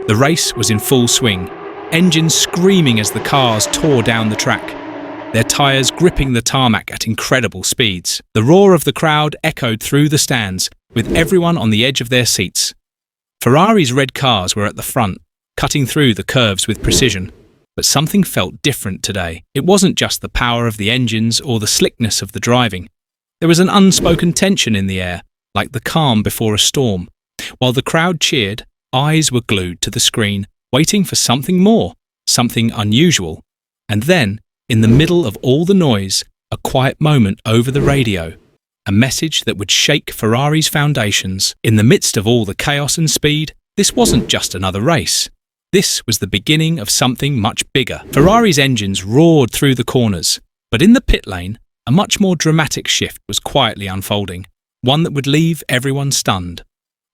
The race was in full swing, engines screaming as the cars tore down the track, their tyres gripping the tarmac at incredible speeds. The roar of the crowd echoed through the stands, with everyone on the edge of their seats. Ferrari's red cars were at the front, cutting through the curves with precision. But something felt different today. It wasn't just the power of the engines or the slickness of the driving. There was an unspoken tension in the air, like the calm before a storm. While the crowd cheered, eyes were glued to the screen, waiting for something more, something unusual. And then, in the middle of all the noise, a quiet moment over the radio. A message that would shake Ferrari's foundations. In the midst of all the chaos and speed, this wasn't just another race. This was the beginning of something much bigger. Ferrari's engines roared through the corners, but in the pit lane, a much more dramatic shift was quietly unfolding, one that would leave everyone stunned.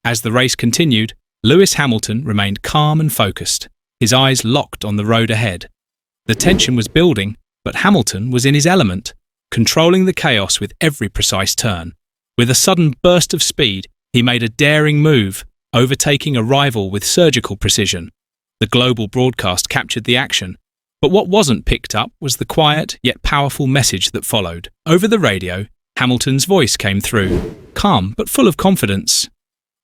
As the race continued, Lewis Hamilton remained calm and focused, his eyes locked on the road ahead. The tension was building, but Hamilton was in his element, controlling the chaos with every precise turn. With a sudden burst of speed, he made a daring move, overtaking a rival with surgical precision. The global broadcast captured the action, but what wasn't picked up was the quiet yet powerful message that followed. Over the radio, Hamilton's voice came through, calm but full of confidence.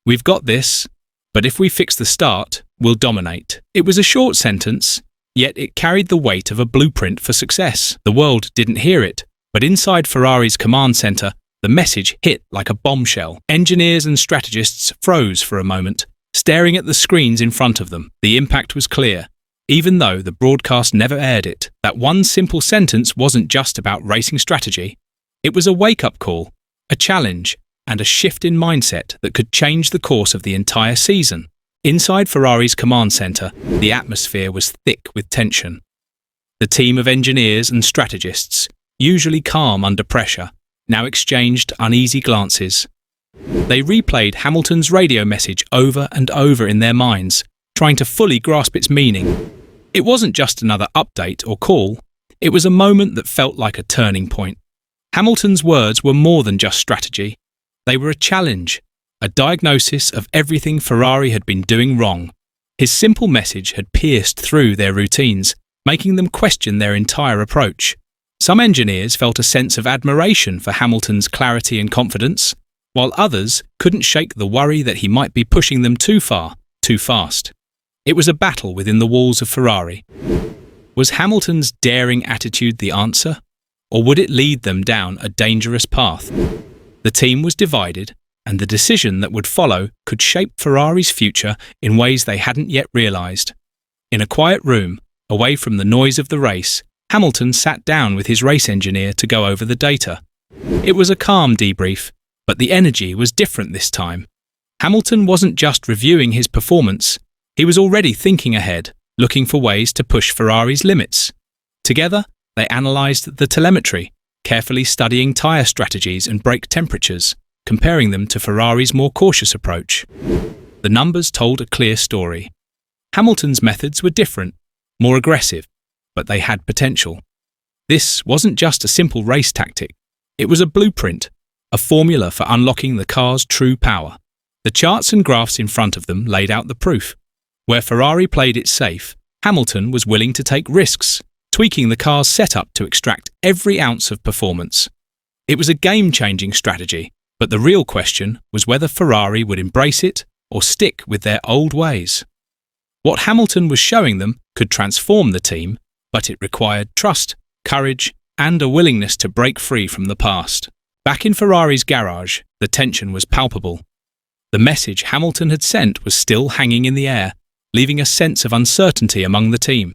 "We've got this, but if we fix the start, we'll dominate." It was a short sentence, yet it carried the weight of a blueprint for success. The world didn't hear it, but inside Ferrari's command center, the message hit like a bombshell. Engineers and strategists froze for a moment, staring at the screens in front of them. The impact was clear. Even though the broadcast never aired it, that one simple sentence wasn't just about racing strategy. It was a wake-up call, a challenge, and a shift in mindset that could change the course of the entire season. Inside Ferrari's command center, the atmosphere was thick with tension. The team of engineers and strategists, usually calm under pressure, now exchanged uneasy glances. They replayed Hamilton's radio message over and over in their minds, trying to fully grasp its meaning. It wasn't just another update or call, it was a moment that felt like a turning point. Hamilton's words were more than just strategy. They were a challenge, a diagnosis of everything Ferrari had been doing wrong. His simple message had pierced through their routines, making them question their entire approach. Some engineers felt a sense of admiration for Hamilton's clarity and confidence, while others couldn't shake the worry that he might be pushing them too far, too fast. It was a battle within the walls of Ferrari. Was Hamilton's daring attitude the answer, or would it lead them down a dangerous path? The team was divided, and the decision that would follow could shape Ferrari's future in ways they hadn't yet realized. In a quiet room, away from the noise of the race, Hamilton sat down with his race engineer to go over the data. It was a calm debrief, but the energy was different this time. Hamilton wasn't just reviewing his performance, he was already thinking ahead, looking for ways to push Ferrari's limits. Together, they analysed the telemetry, carefully studying tyre strategies and brake temperatures, comparing them to Ferrari's more cautious approach. The numbers told a clear story. Hamilton's methods were different, more aggressive, but they had potential. This wasn't just a simple race tactic, it was a blueprint, a formula for unlocking the car's true power. The charts and graphs in front of them laid out the proof. Where Ferrari played it safe, Hamilton was willing to take risks, tweaking the car's setup to extract every ounce of performance. It was a game-changing strategy, but the real question was whether Ferrari would embrace it or stick with their old ways. What Hamilton was showing them could transform the team, but it required trust, courage, and a willingness to break free from the past. Back in Ferrari's garage, the tension was palpable. The message Hamilton had sent was still hanging in the air, leaving a sense of uncertainty among the team.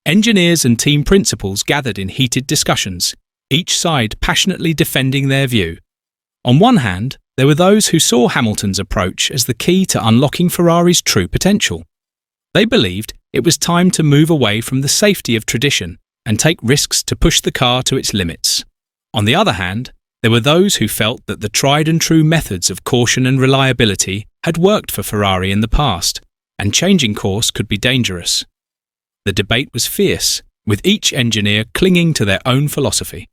Engineers and team principals gathered in heated discussions, each side passionately defending their view. On one hand, there were those who saw Hamilton's approach as the key to unlocking Ferrari's true potential. They believed it was time to move away from the safety of tradition and take risks to push the car to its limits. On the other hand, there were those who felt that the tried-and-true methods of caution and reliability had worked for Ferrari in the past, and changing course could be dangerous. The debate was fierce, with each engineer clinging to their own philosophy.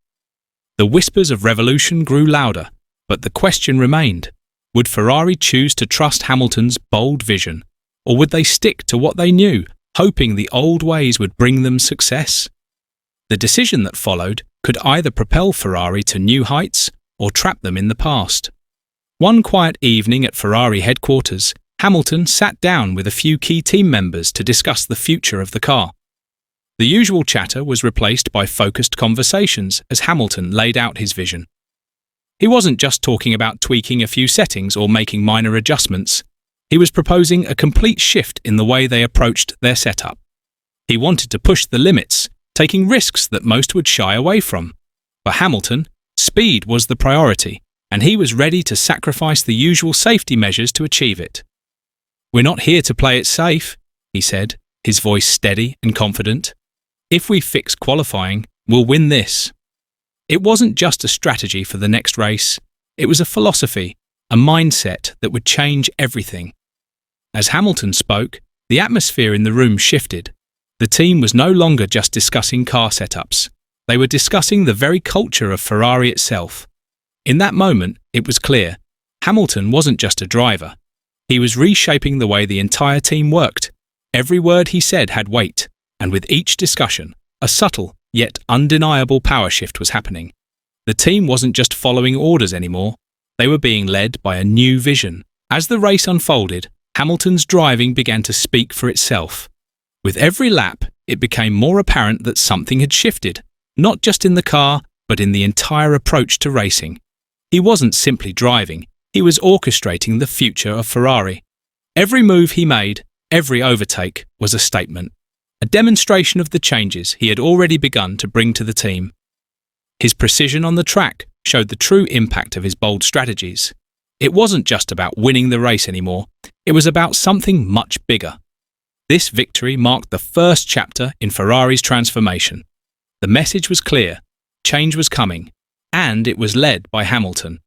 The whispers of revolution grew louder, but the question remained: would Ferrari choose to trust Hamilton's bold vision, or would they stick to what they knew, hoping the old ways would bring them success? The decision that followed could either propel Ferrari to new heights or trap them in the past. One quiet evening at Ferrari headquarters, Hamilton sat down with a few key team members to discuss the future of the car. The usual chatter was replaced by focused conversations as Hamilton laid out his vision. He wasn't just talking about tweaking a few settings or making minor adjustments. He was proposing a complete shift in the way they approached their setup. He wanted to push the limits, taking risks that most would shy away from. For Hamilton, speed was the priority, and he was ready to sacrifice the usual safety measures to achieve it. "We're not here to play it safe," he said, his voice steady and confident. "If we fix qualifying, we'll win this." It wasn't just a strategy for the next race. It was a philosophy, a mindset that would change everything. As Hamilton spoke, the atmosphere in the room shifted. The team was no longer just discussing car setups. They were discussing the very culture of Ferrari itself. In that moment, it was clear. Hamilton wasn't just a driver. He was reshaping the way the entire team worked. Every word he said had weight, and with each discussion, a subtle yet undeniable power shift was happening. The team wasn't just following orders anymore. They were being led by a new vision. As the race unfolded, Hamilton's driving began to speak for itself. With every lap, it became more apparent that something had shifted, not just in the car, but in the entire approach to racing. He wasn't simply driving, he was orchestrating the future of Ferrari. Every move he made, every overtake, was a statement, a demonstration of the changes he had already begun to bring to the team. His precision on the track showed the true impact of his bold strategies. It wasn't just about winning the race anymore, it was about something much bigger. This victory marked the first chapter in Ferrari's transformation. The message was clear, change was coming, and it was led by Hamilton.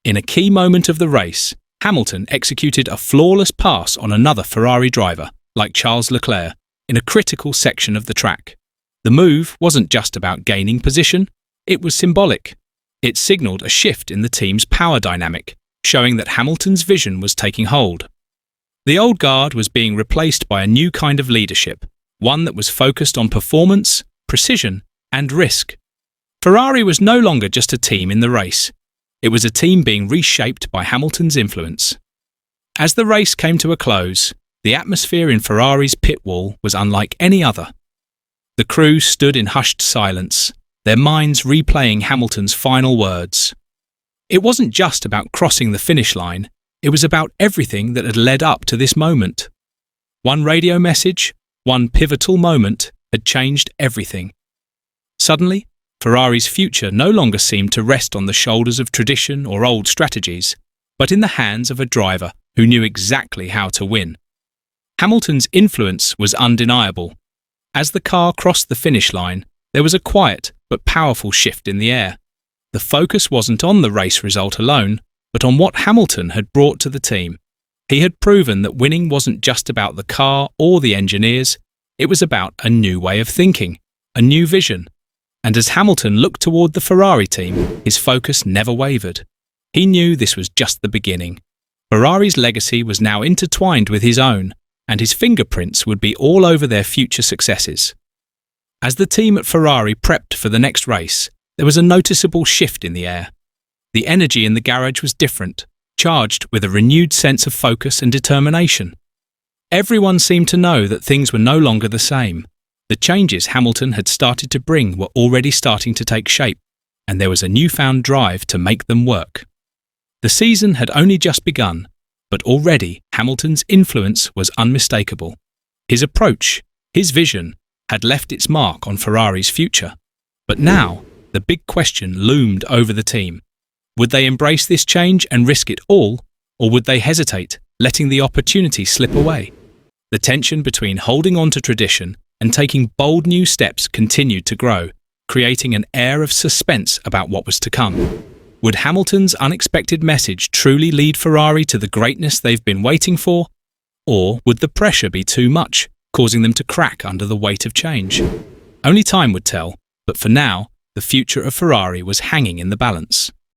In a key moment of the race, Hamilton executed a flawless pass on another Ferrari driver, like Charles Leclerc, in a critical section of the track. The move wasn't just about gaining position, it was symbolic. It signaled a shift in the team's power dynamic, showing that Hamilton's vision was taking hold. The old guard was being replaced by a new kind of leadership, one that was focused on performance, precision, and risk. Ferrari was no longer just a team in the race. It was a team being reshaped by Hamilton's influence. As the race came to a close, the atmosphere in Ferrari's pit wall was unlike any other. The crew stood in hushed silence, their minds replaying Hamilton's final words. It wasn't just about crossing the finish line, it was about everything that had led up to this moment. One radio message, one pivotal moment, had changed everything. Suddenly, Ferrari's future no longer seemed to rest on the shoulders of tradition or old strategies, but in the hands of a driver who knew exactly how to win. Hamilton's influence was undeniable. As the car crossed the finish line, there was a quiet but powerful shift in the air. The focus wasn't on the race result alone, but on what Hamilton had brought to the team. He had proven that winning wasn't just about the car or the engineers, it was about a new way of thinking, a new vision. And as Hamilton looked toward the Ferrari team, his focus never wavered. He knew this was just the beginning. Ferrari's legacy was now intertwined with his own, and his fingerprints would be all over their future successes. As the team at Ferrari prepped for the next race, there was a noticeable shift in the air. The energy in the garage was different, charged with a renewed sense of focus and determination. Everyone seemed to know that things were no longer the same. The changes Hamilton had started to bring were already starting to take shape, and there was a newfound drive to make them work. The season had only just begun, but already Hamilton's influence was unmistakable. His approach, his vision, had left its mark on Ferrari's future. But now, the big question loomed over the team. Would they embrace this change and risk it all, or would they hesitate, letting the opportunity slip away? The tension between holding on to tradition and taking bold new steps continued to grow, creating an air of suspense about what was to come. Would Hamilton's unexpected message truly lead Ferrari to the greatness they've been waiting for? Or would the pressure be too much, causing them to crack under the weight of change? Only time would tell, but for now, the future of Ferrari was hanging in the balance.